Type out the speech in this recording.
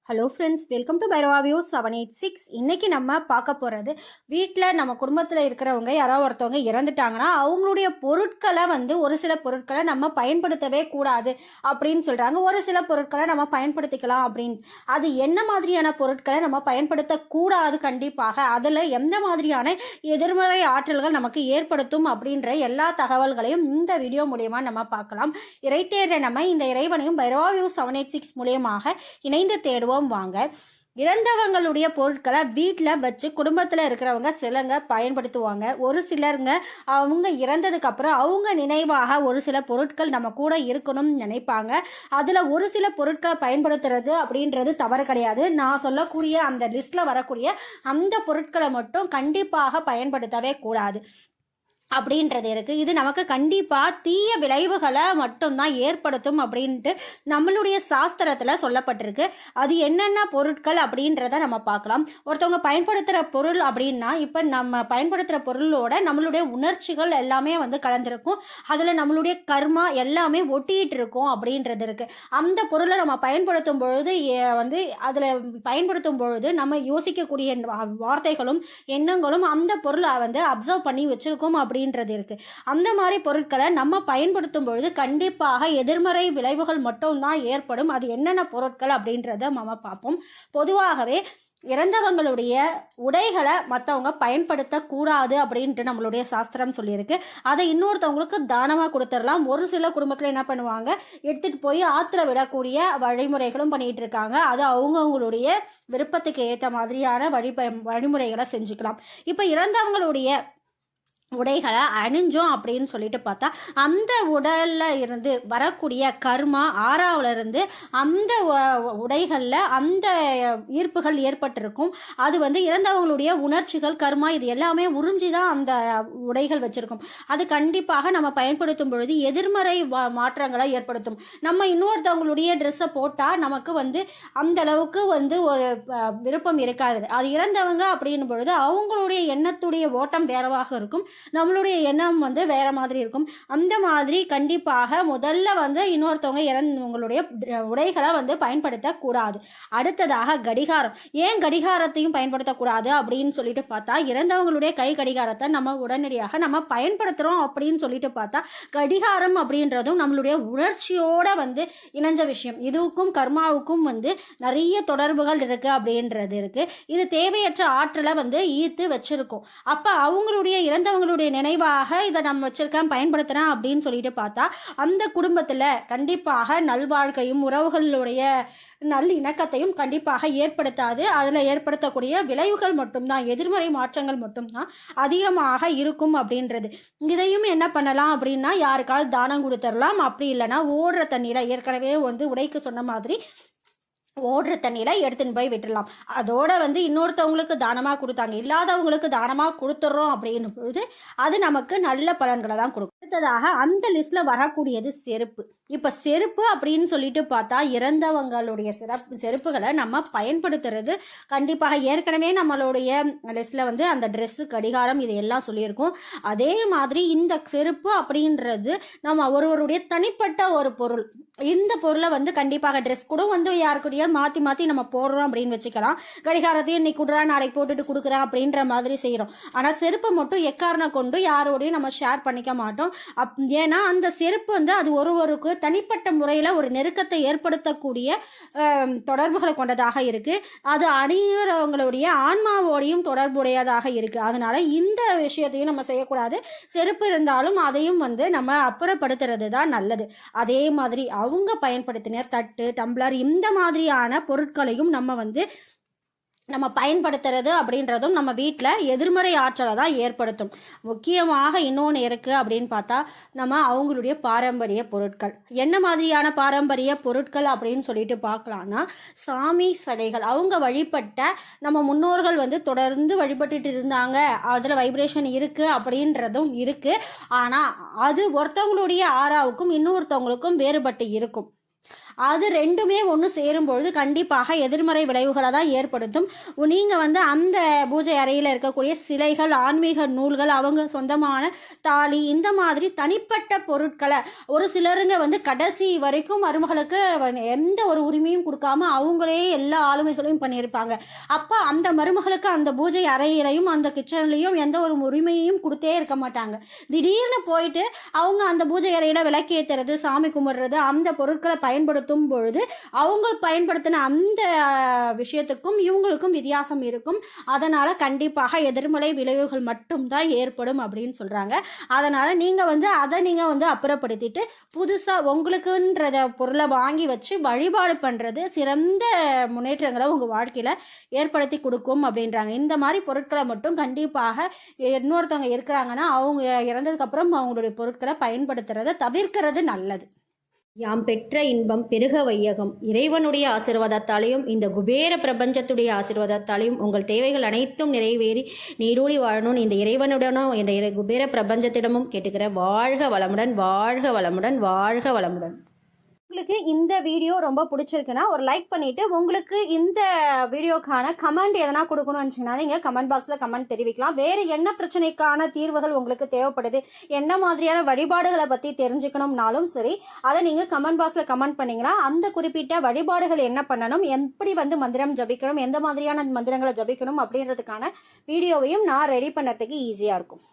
Hello friends, welcome to Bhairava view 786. இன்றைக்கி நம்ம பார்க்க போகிறது, வீட்டில் நம்ம குடும்பத்தில் இருக்கிறவங்க யாராவது ஒருத்தவங்க இறந்துட்டாங்கன்னா அவங்களுடைய பொருட்களை ஒரு சில பொருட்களை நம்ம பயன்படுத்தவே கூடாது அப்படின்னு சொல்கிறாங்க. ஒரு சில பொருட்களை நம்ம பயன்படுத்திக்கலாம் அப்படின்னு. அது என்ன மாதிரியான பொருட்களை நம்ம பயன்படுத்தக்கூடாது, கண்டிப்பாக அதில் எந்த மாதிரியான எதிர்மறை ஆற்றல்கள் நமக்கு ஏற்படுத்தும் அப்படின்ற எல்லா தகவல்களையும் இந்த வீடியோ மூலயமா நம்ம பார்க்கலாம். இறை தேடுற நம்ம இந்த இறைவனையும் பைரவா வியூ 786 மூலியமாக இணைந்து தேடுவோம். வாங்க. இறந்தவங்களுடைய பொருட்களை வீட்டில் வச்சு குடும்பத்தில் இருக்கிறவங்க சிலங்க பயன்படுத்துவாங்க. ஒரு சிலருங்க அவங்க இறந்ததுக்கு அப்புறம் அவங்க நினைவாக ஒரு சில பொருட்கள் நம்ம கூட இருக்கணும்னு நினைப்பாங்க. அதில் ஒரு சில பொருட்களை பயன்படுத்துறது அப்படின்றது தவறு கிடையாது. நான் சொல்லக்கூடிய அந்த லிஸ்ட்டில் வரக்கூடிய அந்த பொருட்களை மட்டும் கண்டிப்பாக பயன்படுத்தவே கூடாது அப்படின்றது இருக்குது. இது நமக்கு கண்டிப்பாக தீய விளைவுகளை மட்டும்தான் ஏற்படுத்தும் அப்படின்ட்டு நம்மளுடைய சாஸ்திரத்தில் சொல்லப்பட்டிருக்கு. அது என்னென்ன பொருட்கள் அப்படின்றத நம்ம பார்க்கலாம். ஒருத்தவங்க பயன்படுத்துகிற பொருள் அப்படின்னா, இப்போ நம்ம பயன்படுத்துகிற பொருளோட நம்மளுடைய உணர்ச்சிகள் எல்லாமே கலந்துருக்கும். அதில் நம்மளுடைய கர்மா எல்லாமே ஒட்டிகிட்டு இருக்கும் அப்படின்றது இருக்குது. அந்த பொருளை நம்ம பயன்படுத்தும் பொழுது அதில் பயன்படுத்தும் பொழுது நம்ம யோசிக்கக்கூடிய வார்த்தைகளும் எண்ணங்களும் அந்த பொருளை அப்சர்வ் பண்ணி வச்சுருக்கோம் அப்படின்றது இருக்கு. அந்த மாதிரி பொருட்களை நம்ம பயன்படுத்தும் பொழுது கண்டிப்பாக எதிர்மறை விளைவுகள் மட்டும்தான் ஏற்படும். அது என்னென்ன பொருட்கள் அப்படின்றத நம்ம பார்ப்போம். பொதுவாகவே இறந்தவங்களுடைய உடைகளை மற்றவங்க பயன்படுத்தக்கூடாது அப்படின்ட்டு நம்மளுடைய சாஸ்திரம் சொல்லியிருக்கு. அதை இன்னொருத்தவங்களுக்கு தானமாக கொடுத்துடலாம். ஒரு சில குடும்பத்தில் என்ன பண்ணுவாங்க, எடுத்துகிட்டு போய் ஆற்றுல விடக்கூடிய வழிமுறைகளும் பண்ணிகிட்டு இருக்காங்க. அது அவங்கவுங்களுடைய விருப்பத்துக்கு ஏற்ற மாதிரியான வழிமுறைகளை செஞ்சுக்கலாம். இப்போ இறந்தவங்களுடைய உடைகளை அணிஞ்சோம் அப்படின்னு சொல்லிட்டு பார்த்தா, அந்த உடலில் இருந்து வரக்கூடிய கர்மா ஆறாவிலிருந்து அந்த உடைகளில் அந்த ஈர்ப்புகள் ஏற்பட்டிருக்கும். அது இறந்தவங்களுடைய உணர்ச்சிகள், கர்மா இது எல்லாமே உறிஞ்சி தான் அந்த உடைகள் வச்சுருக்கும். அது கண்டிப்பாக நம்ம பயன்படுத்தும் பொழுது எதிர்மறை மாற்றங்களை ஏற்படுத்தும். நம்ம இன்னொருத்தவங்களுடைய ட்ரெஸ்ஸை போட்டால் நமக்கு அந்த அளவுக்கு ஒரு விருப்பம் இருக்காது. அது இறந்தவங்க அப்படின்னும் பொழுது அவங்களுடைய எண்ணத்துடைய ஓட்டம் வேறவாக இருக்கும், நம்மளுடைய எண்ணம் வேற மாதிரி இருக்கும். அந்த மாதிரி கண்டிப்பாக முதல்ல இன்னொருத்தவங்க இறந்தவங்களுடைய உடைகளை பயன்படுத்தக்கூடாது. அடுத்ததாக கடிகாரம். ஏன் கடிகாரத்தையும் பயன்படுத்தக்கூடாது அப்படின்னு சொல்லிட்டு பார்த்தா, இறந்தவங்களுடைய கை கடிகாரத்தை நம்ம உடனடியாக நம்ம பயன்படுத்துகிறோம் அப்படின்னு சொல்லிட்டு பார்த்தா, கடிகாரம் அப்படின்றதும் நம்மளுடைய உணர்ச்சியோட இணைஞ்ச விஷயம். இதுக்கும் கர்மாவுக்கும் நிறைய தொடர்புகள் இருக்கு அப்படின்றது இருக்கு. இது தேவையற்ற ஆற்றலை ஈர்த்து வச்சிருக்கோம். அப்ப அவங்களுடைய இறந்தவங்களுடைய நினைவாக இதை நம்ம வச்சிருக்கேன் பயன்படுத்துறேன் அப்படின்னு சொல்லிட்டு பார்த்தா, அந்த குடும்பத்தில் கண்டிப்பாக நல்வாழ்க்கையும் உறவுகளுடைய நல் இணக்கத்தையும் கண்டிப்பாக ஏற்படுத்தாது. அதில் ஏற்படுத்தக்கூடிய விளைவுகள் மட்டும்தான், எதிர்மறை மாற்றங்கள் மட்டும்தான் அதிகமாக இருக்கும் அப்படின்றது. இதையும் என்ன பண்ணலாம் அப்படின்னா, யாருக்காவது தானம் கொடுத்துடலாம். அப்படி இல்லைன்னா ஓடுற தண்ணீரை, ஏற்கனவே உடைக்கு சொன்ன மாதிரி ஓடுற தண்ணியில் எடுத்துன்னு போய் விட்டுடலாம். அதோட இன்னொருத்தவங்களுக்கு தானமாக கொடுத்தாங்க, இல்லாதவங்களுக்கு தானமாக கொடுத்துட்றோம் அப்படின்னும் பொழுது அது நமக்கு நல்ல பலன்களை தான் கொடுக்கும். அடுத்ததாக அந்த லிஸ்ட்டில் வரக்கூடியது செருப்பு. இப்போ செருப்பு அப்படின்னு சொல்லிட்டு பார்த்தா, இறந்தவங்களுடைய செருப்புகளை நம்ம பயன்படுத்துறது கண்டிப்பாக ஏற்கனவே நம்மளுடைய லிஸ்ட்டில் அந்த ட்ரெஸ்ஸு, கடிகாரம் இது எல்லாம் சொல்லியிருக்கோம். அதே மாதிரி இந்த செருப்பு அப்படின்றது நம்ம ஒருவருடைய தனிப்பட்ட ஒரு பொருள். இந்த பொருளை கண்டிப்பாக ட்ரெஸ் கூட யாருக்குடைய மாற்றி நம்ம போடுறோம் அப்படின்னு வச்சுக்கலாம். கடிகாரத்தையும் இன்னைக்கு கொடுறா நாளைக்கு போட்டுட்டு கொடுக்குறேன் அப்படின்ற மாதிரி செய்கிறோம். ஆனால் செருப்பை மட்டும் எக்காரணம் கொண்டு யாரோடையும் நம்ம ஷேர் பண்ணிக்க மாட்டோம். ஏன்னா அந்த செருப்பு அது ஒருவருக்கு தனிப்பட்ட முறையில் ஒரு நெருக்கத்தை ஏற்படுத்தக்கூடிய தொடர்புகளை கொண்டதாக இருக்குது. அது அணிகிறவங்களுடைய ஆன்மாவோடையும் தொடர்புடையதாக இருக்குது. அதனால இந்த விஷயத்தையும் நம்ம செய்யக்கூடாது. செருப்பு இருந்தாலும் அதையும் நம்ம அப்புறப்படுத்துறது தான் நல்லது. அதே மாதிரி அவங்க பயன்படுத்தின தட்டு, டம்ளர் இந்த மாதிரியான பொருட்களையும் நம்ம பயன்படுத்துறது அப்படின்றதும் நம்ம வீட்டில் எதிர்மறை ஆற்றலை தான் ஏற்படுத்தும். முக்கியமாக இன்னொன்று இருக்குது அப்படின்னு பார்த்தா, நம்ம அவங்களுடைய பாரம்பரிய பொருட்கள். என்ன மாதிரியான பாரம்பரிய பொருட்கள் அப்படின்னு சொல்லிட்டு பார்க்கலான்னா, சாமி சிலைகள். அவங்க வழிபட்ட நம்ம முன்னோர்கள் தொடர்ந்து வழிபட்டுட்டு இருந்தாங்க, அதில் வைப்ரேஷன் இருக்குது அப்படின்றதும் இருக்குது. ஆனால் அது ஒருத்தவங்களுடைய ஆறாவுக்கும் இன்னொருத்தவங்களுக்கும் வேறுபட்டு இருக்கும். அது ரெண்டுமே ஒன்று சேரும்பொழுது கண்டிப்பாக எதிர்மறை விளைவுகளை தான் ஏற்படுத்தும். நீங்கள் வந்து அந்த பூஜை அறையில் இருக்கக்கூடிய சிலைகள், ஆன்மீக நூல்கள், அவங்க சொந்தமான தாலி, இந்த மாதிரி தனிப்பட்ட பொருட்களை ஒரு சிலருங்க வந்து கடைசி வரைக்கும் மருமகளுக்கு எந்த ஒரு உரிமையும் கொடுக்காம அவங்களே எல்லா ஆளுமைகளையும் பண்ணியிருப்பாங்க. அப்போ அந்த மருமகளுக்கு அந்த பூஜை அறையிலையும் அந்த கிச்சன்லையும் எந்த ஒரு உரிமையையும் கொடுத்தே இருக்க மாட்டாங்க. திடீர்னு போயிட்டு அவங்க அந்த பூஜை அறையில் விளக்கேற்றுறது, சாமி கும்பிடுறது, அந்த பொருட்களை பயன்படுத்தும் பொழுது அவங்க பயன்படுத்தின அந்த விஷயத்துக்கும் இவங்களுக்கும் வித்தியாசம் இருக்கும். அதனால் கண்டிப்பாக எதிர்மறை விளைவுகள் மட்டும்தான் ஏற்படும் அப்படின்னு சொல்கிறாங்க. அதனால் நீங்கள் வந்து அதை நீங்கள் வந்து அப்புறப்படுத்திட்டு புதுசாக உங்களுக்குன்றத பொருளை வாங்கி வச்சு வழிபாடு பண்ணுறது சிறந்த முன்னேற்றங்களை உங்கள் வாழ்க்கையில் ஏற்படுத்தி கொடுக்கும் அப்படின்றாங்க. இந்த மாதிரி பொருட்களை மட்டும் கண்டிப்பாக இன்னொருத்தவங்க இருக்கிறாங்கன்னா அவங்க இறந்ததுக்கப்புறம் அவங்களுடைய பொருட்களை பயன்படுத்துறதை தவிர்க்கிறது நல்லது. யாம் பெற்ற இன்பம் பெருக வையகம். இறைவனுடைய ஆசீர்வாதத்தாலையும் இந்த குபேர பிரபஞ்சத்துடைய ஆசீர்வாதத்தாலையும் உங்கள் தேவைகள் அனைத்தும் நிறைவேறி நீடூழி வாழணும்னு இந்த இறைவனுடனும் இந்த குபேர பிரபஞ்சத்திடமும் கேட்டுக்கிற. வாழ்க வளமுடன், வாழ்க வளமுடன், வாழ்க வளமுடன். உங்களுக்கு இந்த வீடியோ ரொம்ப பிடிச்சிருக்குன்னா ஒரு லைக் பண்ணிவிட்டு உங்களுக்கு இந்த வீடியோக்கான கமெண்ட் எதனா கொடுக்கணும்னு நினச்சிங்கன்னா நீங்கள் கமெண்ட் பாக்ஸில் கமெண்ட் தெரிவிக்கலாம். வேறு என்ன பிரச்சனைக்கான தீர்வுகள் உங்களுக்கு தேவைப்படுது, என்ன மாதிரியான வழிபாடுகளை பற்றி தெரிஞ்சுக்கணும்னாலும் சரி, அதை நீங்கள் கமெண்ட் பாக்ஸில் கமெண்ட் பண்ணிங்கன்னா அந்த குறிப்பிட்ட வழிபாடுகள் என்ன பண்ணணும், எப்படி வந்து மந்திரம் ஜபிக்கணும், எந்த மாதிரியான மந்திரங்களை ஜபிக்கணும் அப்படின்றதுக்கான வீடியோவையும் நான் ரெடி பண்ணுறதுக்கு ஈஸியாக இருக்கும்.